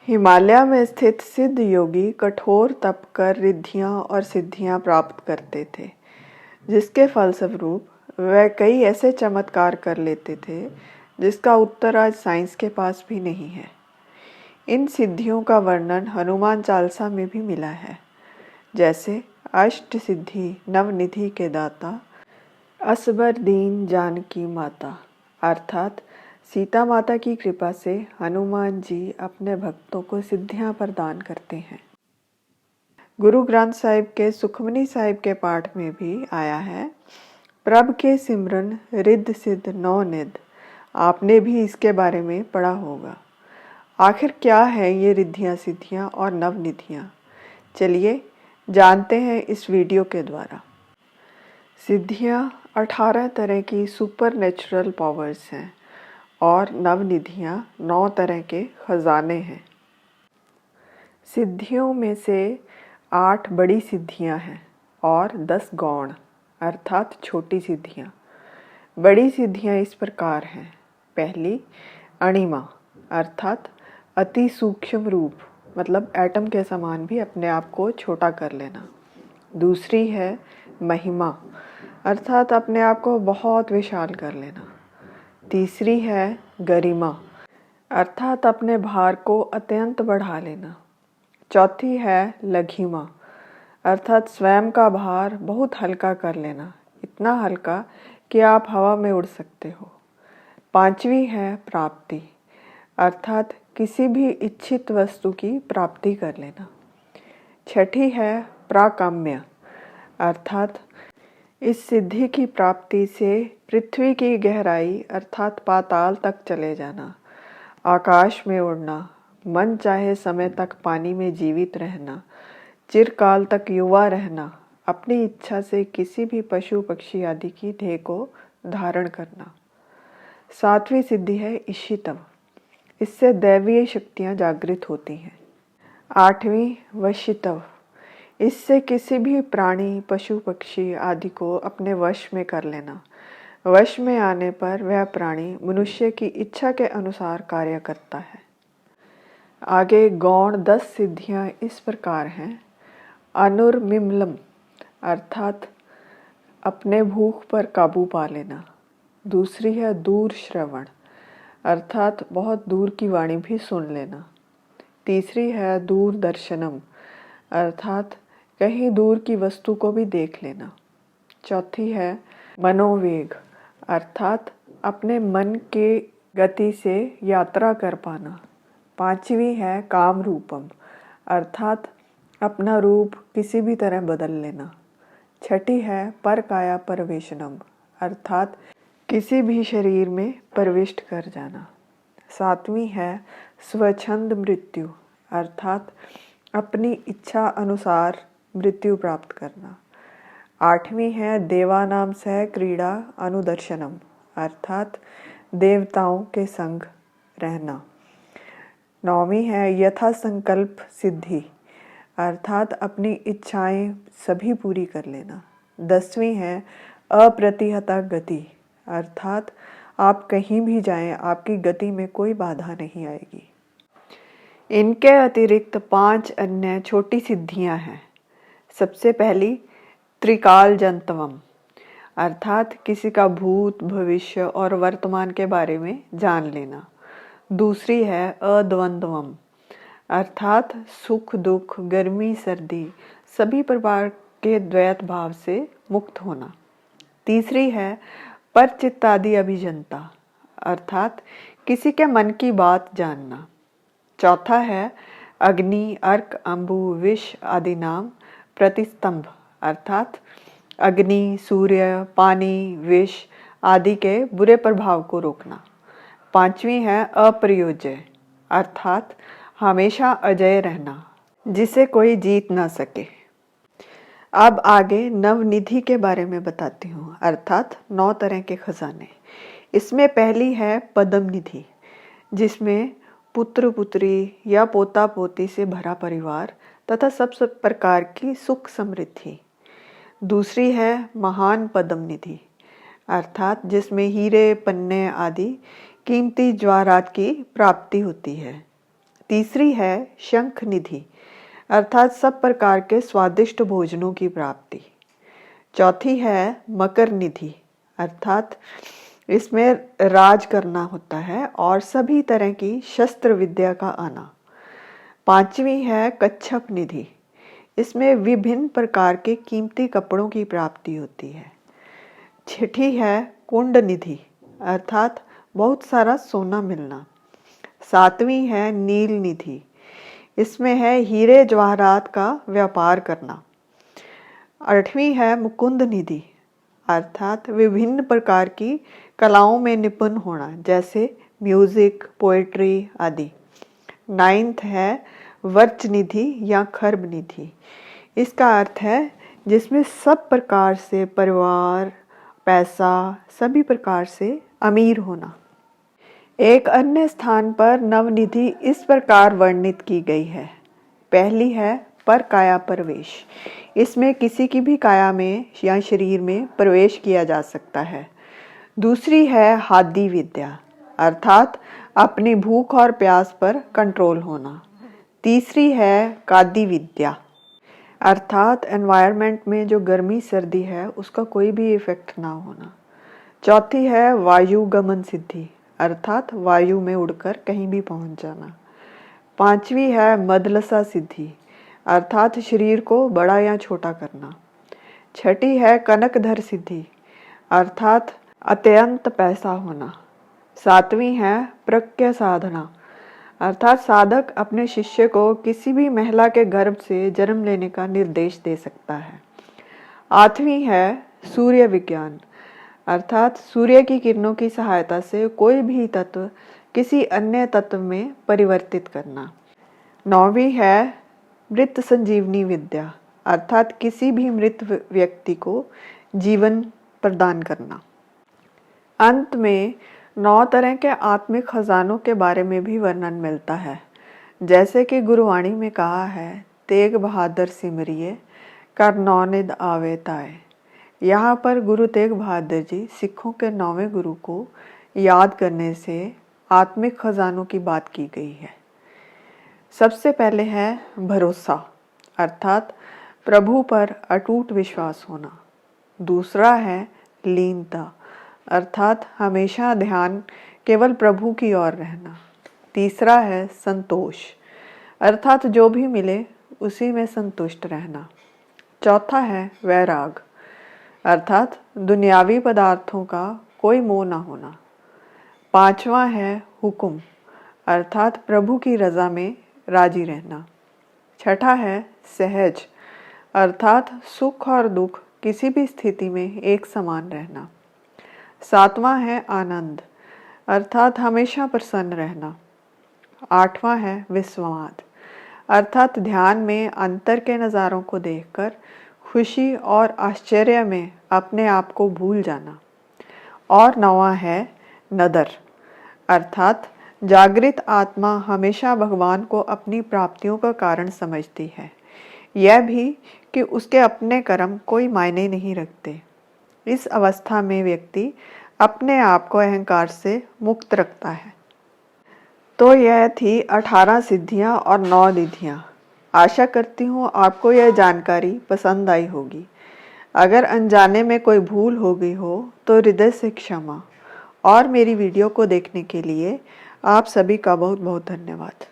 हिमालय में स्थित सिद्ध योगी कठोर तप कर रिद्धियां और सिद्धियां प्राप्त करते थे, जिसके फलस्वरूप वह कई ऐसे चमत्कार कर लेते थे जिसका उत्तर आज साइंस के पास भी नहीं है। इन सिद्धियों का वर्णन हनुमान चालीसा में भी मिला है, जैसे अष्ट सिद्धि नवनिधि के दाता, असबर दीन जानकी माता। अर्थात सीता माता की कृपा से हनुमान जी अपने भक्तों को सिद्धियां प्रदान करते हैं। गुरु ग्रंथ साहिब के सुखमनी साहिब के पाठ में भी आया है, प्रभ के सिमरन रिद्ध सिद्ध नौ निध। आपने भी इसके बारे में पढ़ा होगा। आखिर क्या है ये रिद्धियां सिद्धियां और नवनिधियां? चलिए जानते हैं इस वीडियो के द्वारा। सिद्धियां 18 तरह की सुपर नेचुरल पावर्स हैं और नवनिधियां 9 तरह के खजाने हैं। सिद्धियों में से 8 बड़ी सिद्धियां हैं और 10 गौण अर्थात छोटी सिद्धियां। बड़ी सिद्धियां इस प्रकार हैं। पहली अणिमा अर्थात अति सूक्ष्म रूप, मतलब एटम के समान भी अपने आप को छोटा कर लेना। दूसरी है महिमा अर्थात अपने आप को बहुत विशाल कर लेना। तीसरी है गरिमा अर्थात अपने भार को अत्यंत बढ़ा लेना। चौथी है लघिमा अर्थात स्वयं का भार बहुत हल्का कर लेना, इतना हल्का कि आप हवा में उड़ सकते हो। पांचवी है प्राप्ति अर्थात किसी भी इच्छित वस्तु की प्राप्ति कर लेना। छठी है प्राकाम्य अर्थात इस सिद्धि की प्राप्ति से पृथ्वी की गहराई अर्थात पाताल तक चले जाना, आकाश में उड़ना, मन चाहे समय तक पानी में जीवित रहना, चिरकाल तक युवा रहना, अपनी इच्छा से किसी भी पशु पक्षी आदि की देह को धारण करना। सातवीं सिद्धि है इशितव, इससे दैवीय शक्तियां जागृत होती हैं। आठवीं वशितव, इससे किसी भी प्राणी पशु पक्षी आदि को अपने वश में कर लेना। वश में आने पर वह प्राणी मनुष्य की इच्छा के अनुसार कार्य करता है। आगे गौण 10 सिद्धियां इस प्रकार हैं। अनुर्मिमलम अर्थात अपने भूख पर काबू पा लेना। दूसरी है दूर श्रवण अर्थात बहुत दूर की वाणी भी सुन लेना। तीसरी है दूरदर्शनम अर्थात कहीं दूर की वस्तु को भी देख लेना। चौथी है मनोवेग अर्थात अपने मन के गति से यात्रा कर पाना। पांचवी है काम रूपम अर्थात अपना रूप किसी भी तरह बदल लेना। छठी है परकाया परवेशनम अर्थात किसी भी शरीर में प्रविष्ट कर जाना। सातवीं है स्वच्छंद मृत्यु अर्थात अपनी इच्छा अनुसार मृत्यु प्राप्त करना। आठवीं है देवानाम सह क्रीड़ा अनुदर्शनम अर्थात देवताओं के संग रहना। नौवीं है यथा संकल्प सिद्धि अर्थात अपनी इच्छाएं सभी पूरी कर लेना। 10वीं है अप्रतिहता गति अर्थात आप कहीं भी जाएं, आपकी गति में कोई बाधा नहीं आएगी। इनके अतिरिक्त 5 अन्य छोटी सिद्धियां हैं। सबसे पहली त्रिकाल जंतवम अर्थात किसी का भूत भविष्य और वर्तमान के बारे में जान लेना। दूसरी है अद्वंद्वम अर्थात सुख दुख गर्मी सर्दी सभी प्रकार के द्वैत भाव से मुक्त होना। तीसरी है परचित्तादि अभिजनता अर्थात किसी के मन की बात जानना। चौथा है अग्नि अर्क अंबु विष आदि नाम प्रतिस्तंभ अर्थात अग्नि सूर्य पानी विष आदि के बुरे प्रभाव को रोकना। पांचवी है अप्रयोज्य अर्थात हमेशा अजय रहना, जिसे कोई जीत ना सके। अब आगे नवनिधि के बारे में बताती हूँ अर्थात 9 तरह के खजाने। इसमें पहली है पद्म निधि, जिसमें पुत्र पुत्री या पोता पोती से भरा परिवार तथा सब प्रकार की सुख समृद्धि। दूसरी है महान पद्म निधि अर्थात जिसमें हीरे पन्ने आदि कीमती जवाहरात की प्राप्ति होती है। तीसरी है शंख निधि, अर्थात सब प्रकार के स्वादिष्ट भोजनों की प्राप्ति। चौथी है मकर निधि, अर्थात इसमें राज करना होता है और सभी तरह की शस्त्र विद्या का आना। पांचवी है कच्छप निधि, इसमें विभिन्न प्रकार के कीमती कपड़ों की प्राप्ति होती है। छठी है कुंड निधि, अर्थात बहुत सारा सोना मिलना। सातवीं है नील निधि, इसमें है हीरे जवाहरात का व्यापार करना। आठवीं है मुकुंद निधि, अर्थात विभिन्न प्रकार की कलाओं में निपुण होना, जैसे म्यूजिक, पोएट्री आदि। नाइन्थ है वर्च निधि या खर्ब निधि, इसका अर्थ है जिसमें सब प्रकार से परिवार, पैसा, सभी प्रकार से अमीर होना। एक अन्य स्थान पर नवनिधि इस प्रकार वर्णित की गई है। पहली है पर काया प्रवेश, इसमें किसी की भी काया में या शरीर में प्रवेश किया जा सकता है। दूसरी है हादि विद्या, अर्थात अपनी भूख और प्यास पर कंट्रोल होना। तीसरी है कादी विद्या, अर्थात एनवायरनमेंट में जो गर्मी सर्दी है उसका कोई भी इफेक्ट ना होना। चौथी है वायु गमन सिद्धि, अर्थात वायु में उड़कर कहीं भी पहुंच जाना। पांचवी है मदलसा सिद्धि, अर्थात शरीर को बड़ा या छोटा करना। छठी है कनकधर सिद्धि, अर्थात अत्यंत पैसा होना। सातवीं है प्रज्ञा साधना, अर्थात साधक अपने शिष्य को किसी भी महिला के गर्भ से जन्म लेने का निर्देश दे सकता है। आठवीं है सूर्य विज्ञान, अर्थात सूर्य की किरणों की सहायता से कोई भी तत्व किसी अन्य तत्व में परिवर्तित करना। नौवीं है मृत संजीवनी विद्या, अर्थात किसी भी मृत व्यक्ति को जीवन प्रदान करना। अंत में 9 तरह के आत्मिक खजानों के बारे में भी वर्णन मिलता है, जैसे कि गुरुवाणी में कहा है, तेग बहादुर सिमरिए कर 9 निध आवे ताए। यहाँ पर गुरु तेग बहादुर जी सिखों के 9वें गुरु को याद करने से आत्मिक खजानों की बात की गई है। सबसे पहले है भरोसा, अर्थात प्रभु पर अटूट विश्वास होना। दूसरा है लीनता, अर्थात हमेशा ध्यान केवल प्रभु की ओर रहना। तीसरा है संतोष, अर्थात जो भी मिले उसी में संतुष्ट रहना। चौथा है वैराग, अर्थात दुनियावी पदार्थों का कोई मोह न होना। पांचवा है हुक्म, अर्थात प्रभु की रजा में राजी रहना। छठा है सहज, अर्थात सुख और दुख किसी भी स्थिति में एक समान रहना। सातवां है आनंद, अर्थात हमेशा प्रसन्न रहना। आठवां है विस्वाद, अर्थात ध्यान में अंतर के नज़ारों को देखकर खुशी और आश्चर्य में अपने आप को भूल जाना। और नौवां है नदर, अर्थात जागृत आत्मा हमेशा भगवान को अपनी प्राप्तियों का कारण समझती है, यह भी कि उसके अपने कर्म कोई मायने नहीं रखते। इस अवस्था में व्यक्ति अपने आप को अहंकार से मुक्त रखता है। तो यह थी 18 सिद्धियां और 9 निधियां। आशा करती हूँ आपको यह जानकारी पसंद आई होगी। अगर अनजाने में कोई भूल हो गई हो तो हृदय से क्षमा। और मेरी वीडियो को देखने के लिए आप सभी का बहुत बहुत धन्यवाद।